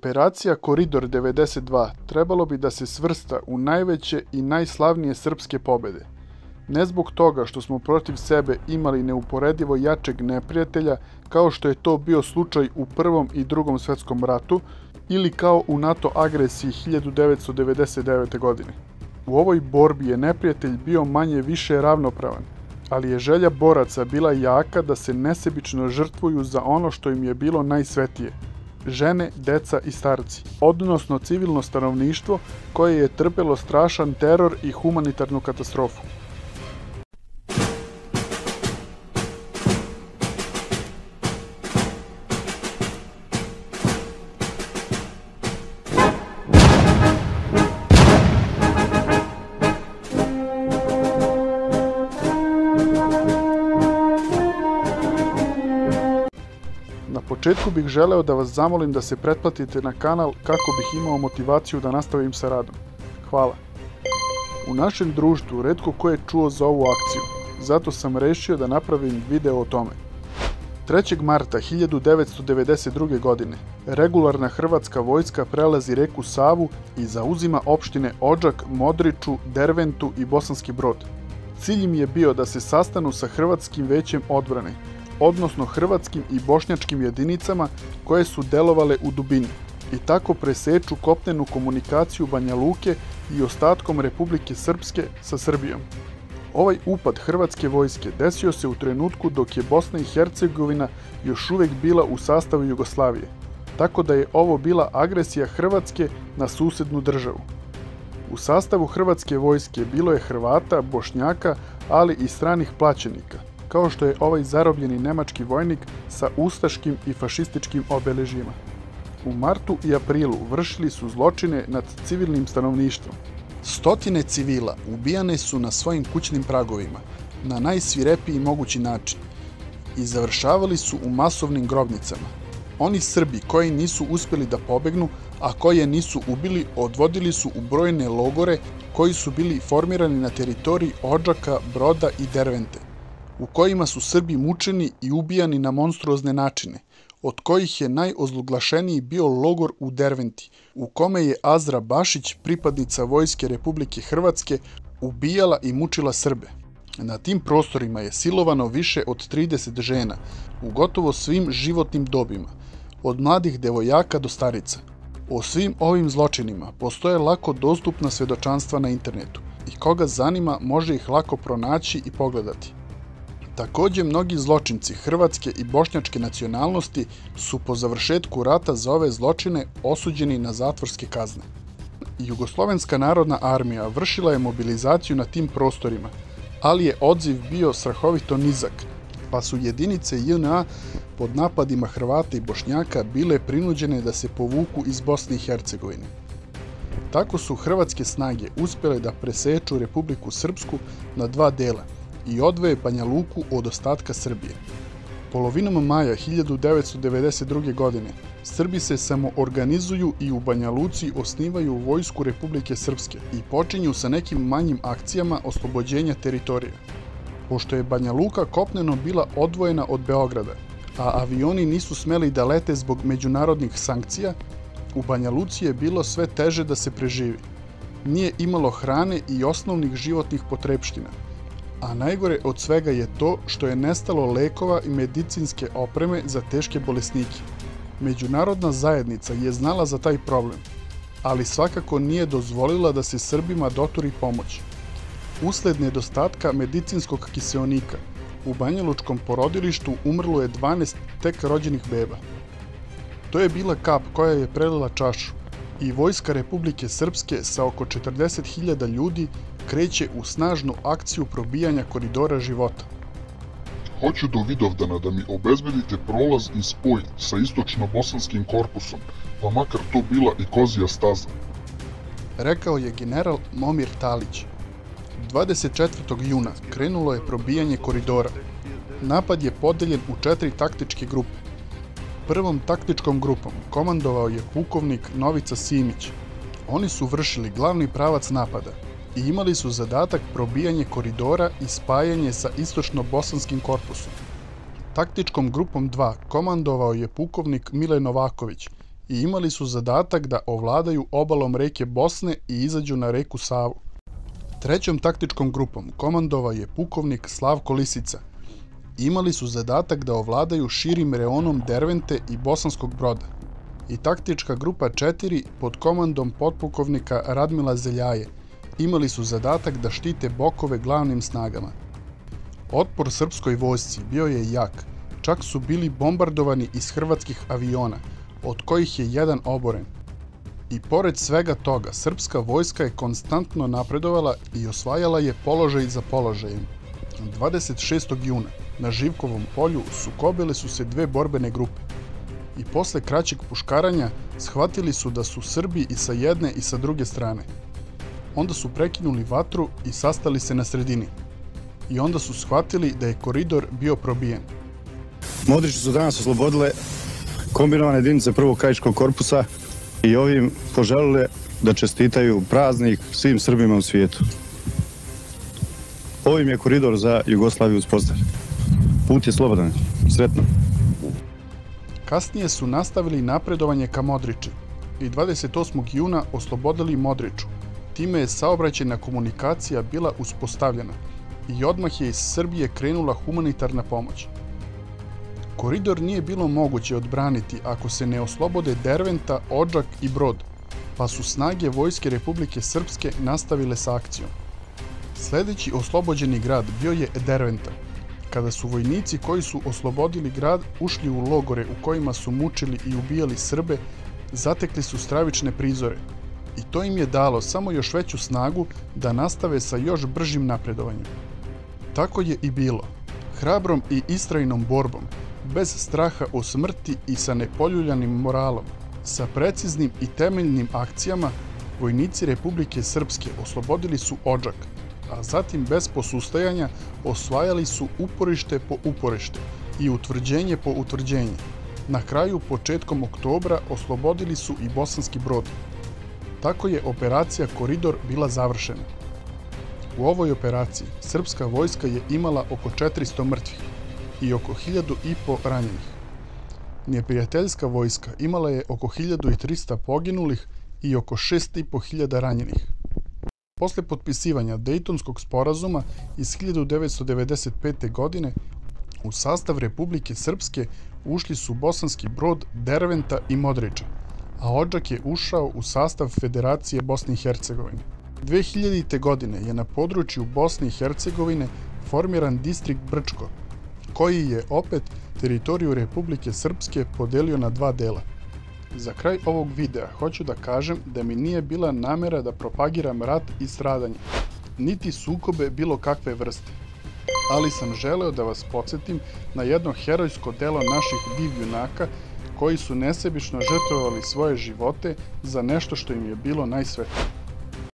Operacija Koridor 92 trebalo bi da se svrsta u najveće i najslavnije srpske pobede. Ne zbog toga što smo protiv sebe imali neuporedivo jačeg neprijatelja kao što je to bio slučaj u Prvom i Drugom svetskom ratu ili kao u NATO agresiji 1999. godine. U ovoj borbi je neprijatelj bio manje više ravnopravan, ali je želja boraca bila jaka da se nesebično žrtvuju za ono što im je bilo najsvetije. Žene, deca i starci, odnosno civilno stanovništvo koje je trpelo strašan teror i humanitarnu katastrofu. Na početku bih želeo da vas zamolim da se pretplatite na kanal kako bih imao motivaciju da nastavim sa radom. Hvala. U našem društvu retko ko je čuo za ovu akciju, zato sam rešio da napravim video o tome. 3. marta 1992. godine regularna hrvatska vojska prelazi reku Savu i zauzima opštine Odžak, Modriču, Derventu i Bosanski Brod. Cilj im je bio da se sastanu sa Hrvatskim većem odbrane, odnosno hrvatskim i bošnjačkim jedinicama koje su delovale u dubini i tako preseču kopnenu komunikaciju Banja Luke i ostatkom Republike Srpske sa Srbijom. Ovaj upad hrvatske vojske desio se u trenutku dok je Bosna i Hercegovina još uvek bila u sastavu Jugoslavije, tako da je ovo bila agresija Hrvatske na susednu državu. U sastavu hrvatske vojske bilo je Hrvata, Bošnjaka, ali i stranih plaćenika, kao što je ovaj zarobljeni nemački vojnik sa ustaškim i fašističkim obeležjima. U martu i aprilu vršili su zločine nad civilnim stanovništvom. Stotine civila ubijane su na svojim kućnim pragovima, na najsvirepiji mogući način, i završavali su u masovnim grobnicama. Oni Srbi koji nisu uspjeli da pobegnu, a koje nisu ubili, odvodili su u brojne logore koji su bili formirani na teritoriji Odžaka, Broda i Dervente, u kojima su Srbi mučeni i ubijani na monstruozne načine, od kojih je najozloglašeniji bio logor u Derventi, u kome je Azra Bašić, pripadnica Vojske Republike Hrvatske, ubijala i mučila Srbe. Na tim prostorima je silovano više od 30 žena, u gotovo svim životnim dobima, od mladih devojaka do starica. O svim ovim zločinima postoje lako dostupna svedočanstva na internetu i koga zanima može ih lako pronaći i pogledati. Takođe, mnogi zločinci hrvatske i bošnjačke nacionalnosti su po završetku rata za ove zločine osuđeni na zatvorske kazne. Jugoslovenska narodna armija vršila je mobilizaciju na tim prostorima, ali je odziv bio strahovito nizak, pa su jedinice JNA pod napadima Hrvata i Bošnjaka bile prinuđene da se povuku iz Bosne i Hercegovine. Tako su hrvatske snage uspjele da preseču Republiku Srpsku na dva dela i odvoje Banja Luku od ostatka Srbije. Polovinom maja 1992. godine Srbi se samoorganizuju i u Banja Luci osnivaju Vojsku Republike Srpske i počinju sa nekim manjim akcijama oslobođenja teritorija. Pošto je Banja Luka kopneno bila odvojena od Beograda, a avioni nisu smeli da lete zbog međunarodnih sankcija, u Banja Luci je bilo sve teže da se preživi. Nije imalo hrane i osnovnih životnih potrepština, a najgore od svega je to što je nestalo lekova i medicinske opreme za teške bolesnike. Međunarodna zajednica je znala za taj problem, ali svakako nije dozvolila da se Srbima doturi pomoć. Usled nedostatka medicinskog kiseonika, u banjalučkom porodilištu umrlo je 12 tek rođenih beba. To je bila kap koja je prelila čašu i Vojska Republike Srpske sa oko 40.000 ljudi kreće u snažnu akciju probijanja koridora života. Hoću do Vidovdana da mi obezbedite prolaz i spoj sa istočno-bosanskim korpusom, pa makar to bila i kozija staza, rekao je general Momir Talić. 24. juna krenulo je probijanje koridora. Napad je podeljen u 4 taktičke grupe. Prvom taktičkom grupom komandovao je pukovnik Novica Simić. Oni su vršili glavni pravac napada i imali su zadatak probijanje koridora i spajanje sa istočno-bosanskim korpusom. Taktičkom grupom 2 komandovao je pukovnik Mile Novaković i imali su zadatak da ovladaju obalom reke Bosne i izađu na reku Savu. Trećom taktičkom grupom komandovao je pukovnik Slavko Lisica. Imali su zadatak da ovladaju širim reonom Dervente i Bosanskog Broda. I taktička grupa 4 pod komandom potpukovnika Radmila Zeljaje imali su zadatak da štite bokove glavnim snagama. Otpor srpskoj vojsci bio je jak, čak su bili bombardovani iz hrvatskih aviona, od kojih je jedan oboren. I pored svega toga, srpska vojska je konstantno napredovala i osvajala je položaj za položajem. 26. juna na Živkovom polju sukobile su se dve borbene grupe i posle kraćeg puškaranja shvatili su da su Srbi i sa jedne i sa druge strane. Onda su prekinuli vatru i sastali se na sredini. I onda su shvatili da je koridor bio probijen. Modrići su danas oslobodile kombinovane jedinice prvog krajiškog korpusa i ovim poželile da čestitaju praznik svim Srbima u svijetu. Ovim je koridor za Jugoslaviju uspostavljen. Put je slobodan. Sretno. Kasnije su nastavili napredovanje ka Modriči i 28. juna oslobodili Modriču. Time je saobraćajna komunikacija bila uspostavljena i odmah je iz Srbije krenula humanitarna pomoć. Koridor nije bilo moguće odbraniti ako se ne oslobode Derventa, Odžak i Brod, pa su snage Vojske Republike Srpske nastavile sa akcijom. Sljedeći oslobođeni grad bio je Derventa, kada su vojnici koji su oslobodili grad ušli u logore u kojima su mučili i ubijali Srbe, zatekli su stravične prizore i to im je dalo samo još veću snagu da nastave sa još bržim napredovanjem. Tako je i bilo. Hrabrom i istrajnom borbom, bez straha o smrti i sa nepoljuljanim moralom, sa preciznim i temeljnim akcijama, vojnici Republike Srpske oslobodili su Odžak, a zatim bez posustajanja osvajali su uporište po uporište i utvrđenje po utvrđenje. Na kraju, početkom oktobra, oslobodili su i Bosanski Brod. Tako je operacija Koridor bila završena. U ovoj operaciji srpska vojska je imala oko 400 mrtvih i oko 1500 ranjenih. Neprijateljska vojska imala je oko 1300 poginulih i oko 6500 ranjenih. Posle potpisivanja Dejtonskog sporazuma iz 1995. godine u sastav Republike Srpske ušli su Bosanski Brod, Derventa i Modriča, a Odžak je ušao u sastav Federacije Bosne i Hercegovine. 2000. godine je na području Bosne i Hercegovine formiran distrikt Brčko, koji je opet teritoriju Republike Srpske podelio na dva dela. Za kraj ovog videa hoću da kažem da mi nije bila namera da propagiram rat i stradanje, niti sukobe bilo kakve vrste. Ali sam želeo da vas podsjetim na jedno herojsko delo naših div junaka koji su nesebično žrtvovali svoje živote za nešto što im je bilo najsvetije.